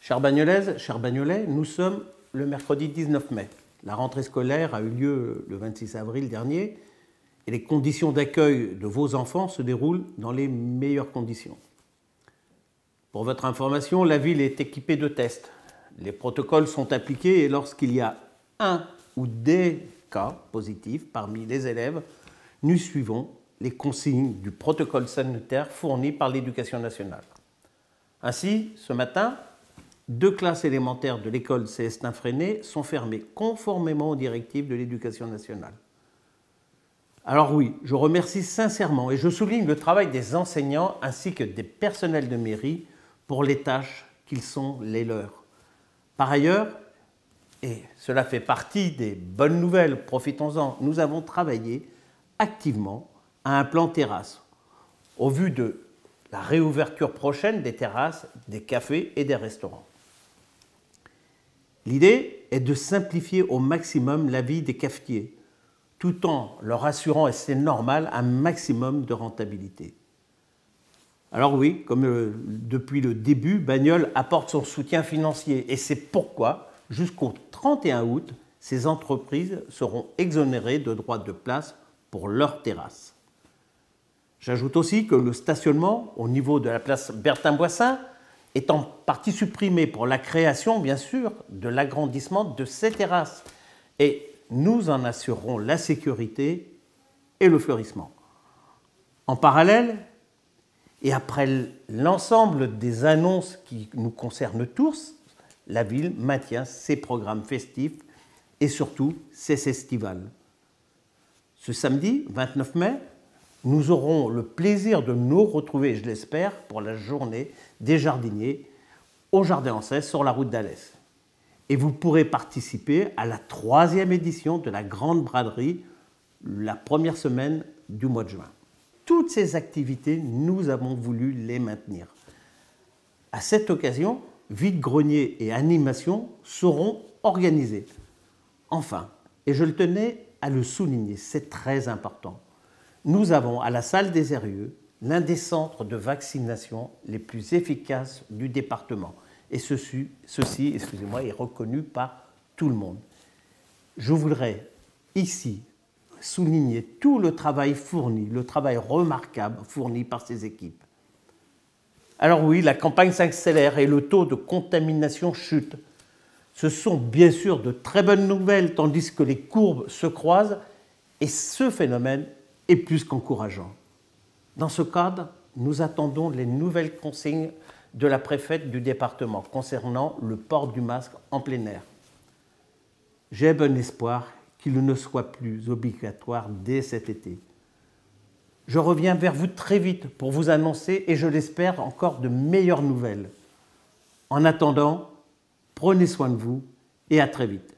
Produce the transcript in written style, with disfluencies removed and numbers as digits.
Chères Bagnolaises, chers Bagnolais, nous sommes le mercredi 19 mai. La rentrée scolaire a eu lieu le 26 avril dernier et les conditions d'accueil de vos enfants se déroulent dans les meilleures conditions. Pour votre information, la ville est équipée de tests. Les protocoles sont appliqués et lorsqu'il y a un ou des cas positifs parmi les élèves, nous suivons les consignes du protocole sanitaire fourni par l'Éducation nationale. Ainsi, ce matin, 2 classes élémentaires de l'école Célestin-Freinet sont fermées conformément aux directives de l'Éducation nationale. Alors oui, je remercie sincèrement et je souligne le travail des enseignants ainsi que des personnels de mairie pour les tâches qu'ils sont les leurs. Par ailleurs, et cela fait partie des bonnes nouvelles, profitons-en, nous avons travaillé activement à un plan terrasse au vu de la réouverture prochaine des terrasses, des cafés et des restaurants. L'idée est de simplifier au maximum la vie des cafetiers, tout en leur assurant, et c'est normal, un maximum de rentabilité. Alors oui, comme depuis le début, Bagnoles apporte son soutien financier et c'est pourquoi, jusqu'au 31 août, ces entreprises seront exonérées de droits de place pour leurs terrasses. J'ajoute aussi que le stationnement au niveau de la place Bertin-Boissin est en partie supprimé pour la création, bien sûr, de l'agrandissement de ces terrasses. Et nous en assurerons la sécurité et le fleurissement. En parallèle, et après l'ensemble des annonces qui nous concernent tous, la ville maintient ses programmes festifs et surtout ses festivals. Ce samedi 29 mai, nous aurons le plaisir de nous retrouver, je l'espère, pour la journée des jardiniers au Jardin Ancès sur la route d'Alès. Et vous pourrez participer à la 3e édition de la Grande Braderie la première semaine du mois de juin. Toutes ces activités, nous avons voulu les maintenir. À cette occasion, vide-grenier et animation seront organisés. Enfin, et je le tenais à le souligner, c'est très important, nous avons à la Salle des Eyrieux l'un des centres de vaccination les plus efficaces du département. Et ceci, excusez-moi, est reconnu par tout le monde. Je voudrais ici souligner tout le travail fourni, le travail remarquable fourni par ces équipes. Alors oui, la campagne s'accélère et le taux de contamination chute. Ce sont bien sûr de très bonnes nouvelles, tandis que les courbes se croisent et ce phénomène est plus qu'encourageant. Dans ce cadre, nous attendons les nouvelles consignes de la préfète du département concernant le port du masque en plein air. J'ai bon espoir qu'il ne soit plus obligatoire dès cet été. Je reviens vers vous très vite pour vous annoncer, et je l'espère, encore de meilleures nouvelles. En attendant, prenez soin de vous et à très vite.